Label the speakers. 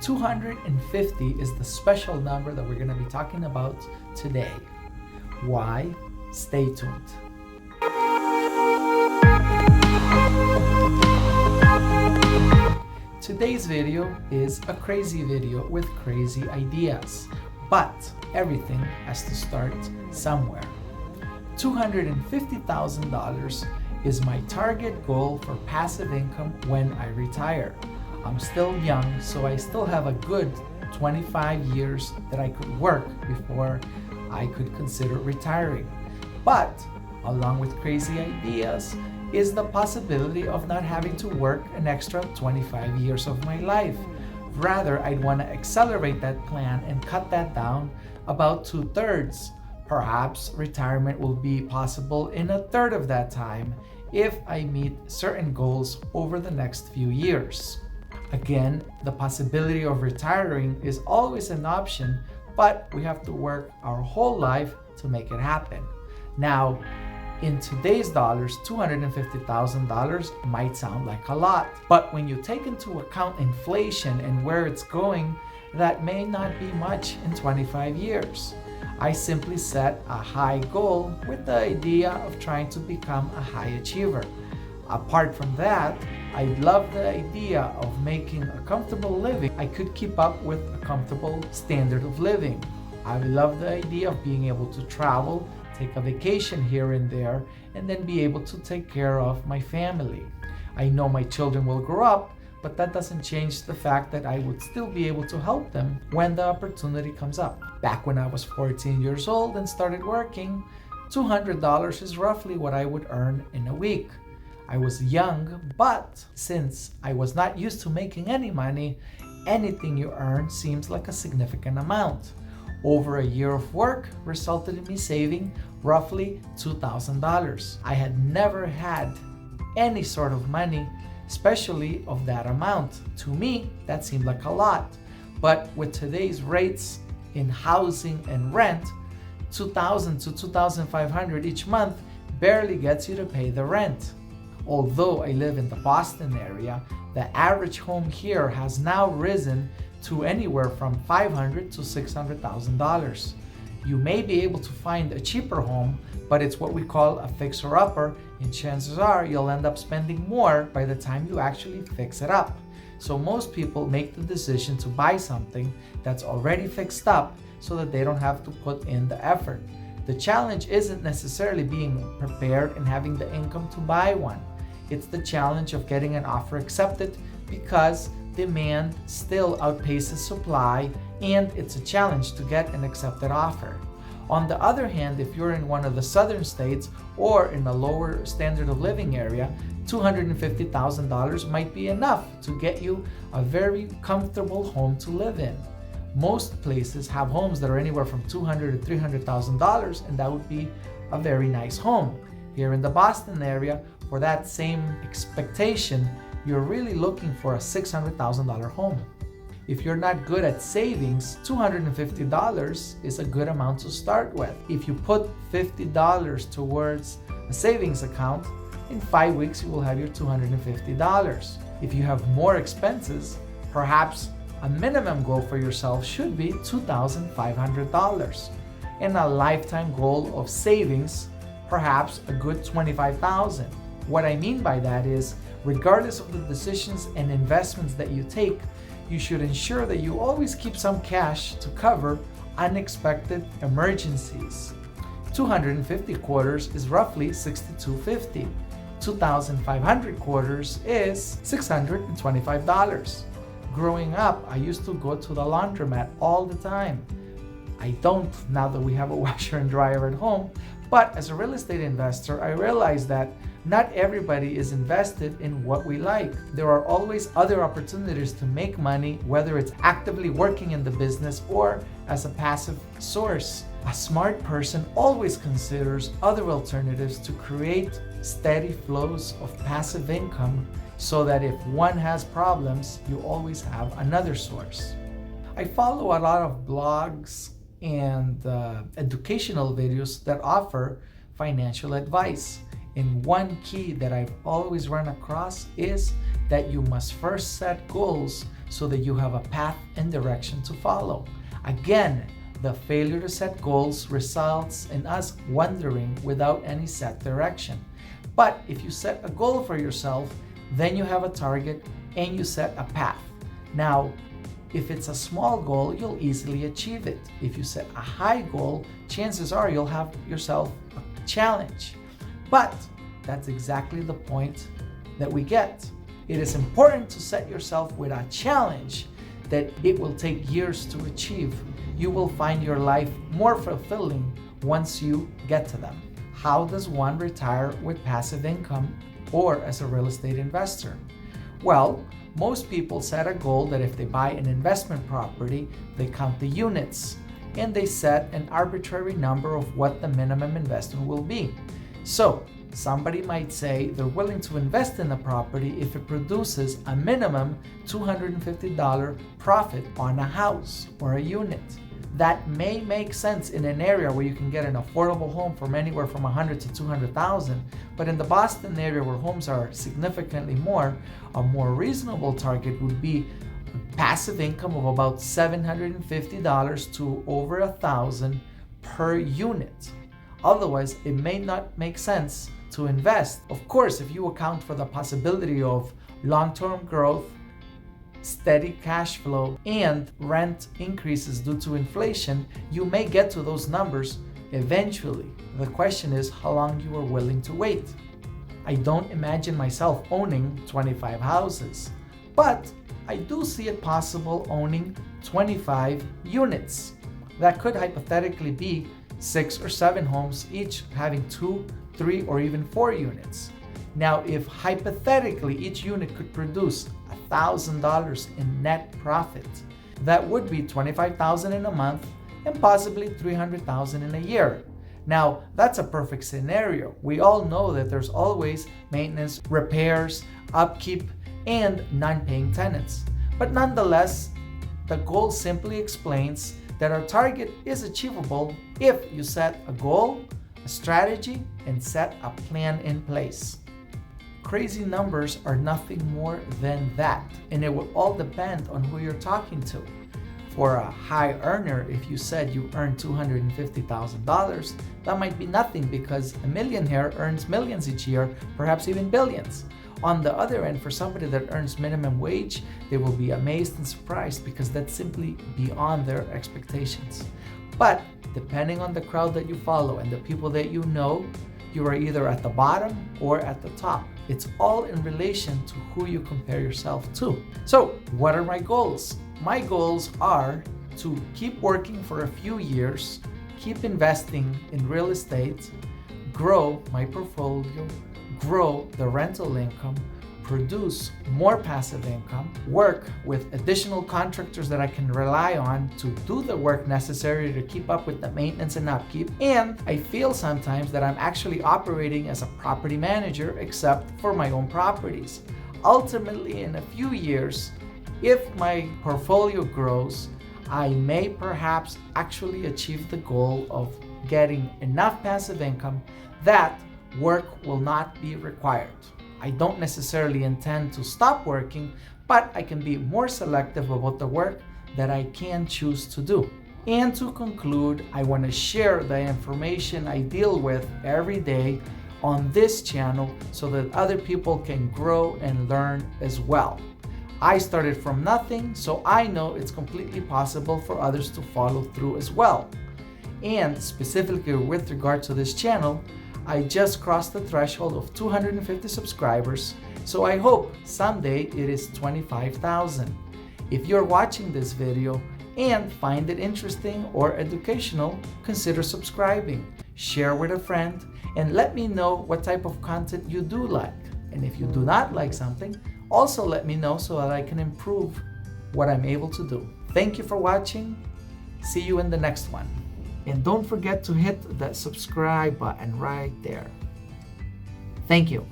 Speaker 1: 250 is the special number that we're going to be talking about today. Why? Stay tuned. Today's video is a crazy video with crazy ideas, but everything has to start somewhere. $250,000 is my target goal for passive income when I retire. I'm still young, so I still have a good 25 years that I could work before I could consider retiring. But along with crazy ideas is the possibility of not having to work an extra 25 years of my life. Rather, I'd want to accelerate that plan and cut that down about 2/3. Perhaps retirement will be possible in 1/3 of that time if I meet certain goals over the next few years. Again, the possibility of retiring is always an option, but we have to work our whole life to make it happen. Now, in today's dollars, $250,000 might sound like a lot, but when you take into account inflation and where it's going, that may not be much in 25 years. I simply set a high goal with the idea of trying to become a high achiever. Apart from that, I love the idea of making a comfortable living. I could keep up with a comfortable standard of living. I love the idea of being able to travel, take a vacation here and there, and then be able to take care of my family. I know my children will grow up, but that doesn't change the fact that I would still be able to help them when the opportunity comes up. Back when I was 14 years old and started working, $200 is roughly what I would earn in a week. I was young, but since I was not used to making any money, anything you earn seems like a significant amount. Over a year of work resulted in me saving roughly $2,000. I had never had any sort of money, especially of that amount. To me, that seemed like a lot. But with today's rates in housing and rent, $2,000 to $2,500 each month barely gets you to pay the rent. Although I live in the Boston area, the average home here has now risen to anywhere from $500,000 to $600,000. You may be able to find a cheaper home, but it's what we call a fixer-upper, and chances are you'll end up spending more by the time you actually fix it up. So most people make the decision to buy something that's already fixed up so that they don't have to put in the effort. The challenge isn't necessarily being prepared and having the income to buy one. It's the challenge of getting an offer accepted because demand still outpaces supply, and it's a challenge to get an accepted offer. On the other hand, if you're in one of the southern states or in a lower standard of living area, $250,000 might be enough to get you a very comfortable home to live in. Most places have homes that are anywhere from $200,000 to $300,000, and that would be a very nice home. Here in the Boston area, for that same expectation, you're really looking for a $600,000 home. If you're not good at savings, $250 is a good amount to start with. If you put $50 towards a savings account, in 5 weeks you will have your $250. If you have more expenses, perhaps a minimum goal for yourself should be $2,500. And a lifetime goal of savings, perhaps a good $25,000. What I mean by that is, regardless of the decisions and investments that you take, you should ensure that you always keep some cash to cover unexpected emergencies. 250 quarters is roughly $62.50. 2,500 quarters is $625. Growing up, I used to go to the laundromat all the time. I don't now that we have a washer and dryer at home, but as a real estate investor, I realized that not everybody is invested in what we like. There are always other opportunities to make money, whether it's actively working in the business or as a passive source. A smart person always considers other alternatives to create steady flows of passive income so that if one has problems, you always have another source. I follow a lot of blogs and educational videos that offer financial advice. And one key that I've always run across is that you must first set goals so that you have a path and direction to follow. Again, the failure to set goals results in us wandering without any set direction. But if you set a goal for yourself, then you have a target and you set a path. Now, if it's a small goal, you'll easily achieve it. If you set a high goal, chances are you'll have yourself a challenge. But that's exactly the point that we get. It is important to set yourself with a challenge that it will take years to achieve. You will find your life more fulfilling once you get to them. How does one retire with passive income or as a real estate investor? Well, most people set a goal that if they buy an investment property, they count the units and they set an arbitrary number of what the minimum investment will be. So, somebody might say they're willing to invest in the property if it produces a minimum $250 profit on a house or a unit. That may make sense in an area where you can get an affordable home from anywhere from $100,000 to $200,000, but in the Boston area where homes are significantly more, a more reasonable target would be passive income of about $750 to over $1,000 per unit. Otherwise, it may not make sense to invest. Of course, if you account for the possibility of long-term growth, steady cash flow, and rent increases due to inflation, you may get to those numbers eventually. The question is how long you are willing to wait. I don't imagine myself owning 25 houses, but I do see it possible owning 25 units. That could hypothetically be 6 or 7 homes, each having 2, 3, or even 4 units. Now, if hypothetically each unit could produce $1,000 in net profit, that would be $25,000 in a month and possibly $300,000 in a year. Now, that's a perfect scenario. We all know that there's always maintenance, repairs, upkeep, and non-paying tenants. But nonetheless, the goal simply explains that our target is achievable if you set a goal, a strategy, and set a plan in place. Crazy numbers are nothing more than that, and it will all depend on who you're talking to. For a high earner, if you said you earn $250,000, that might be nothing because a millionaire earns millions each year, perhaps even billions. On the other end, for somebody that earns minimum wage, they will be amazed and surprised because that's simply beyond their expectations. But depending on the crowd that you follow and the people that you know, you are either at the bottom or at the top. It's all in relation to who you compare yourself to. So, what are my goals? My goals are to keep working for a few years, keep investing in real estate, grow my portfolio, grow the rental income, produce more passive income, work with additional contractors that I can rely on to do the work necessary to keep up with the maintenance and upkeep. And I feel sometimes that I'm actually operating as a property manager, except for my own properties. Ultimately, in a few years, if my portfolio grows, I may perhaps actually achieve the goal of getting enough passive income that work will not be required. I don't necessarily intend to stop working, but I can be more selective about the work that I can choose to do. And to conclude, I want to share the information I deal with every day on this channel so that other people can grow and learn as well. I started from nothing, so I know it's completely possible for others to follow through as well. And specifically with regard to this channel, I just crossed the threshold of 250 subscribers, so I hope someday it is 25,000. If you're watching this video and find it interesting or educational, consider subscribing, share with a friend, and let me know what type of content you do like. And if you do not like something, also let me know so that I can improve what I'm able to do. Thank you for watching. See you in the next one. And don't forget to hit that subscribe button right there. Thank you.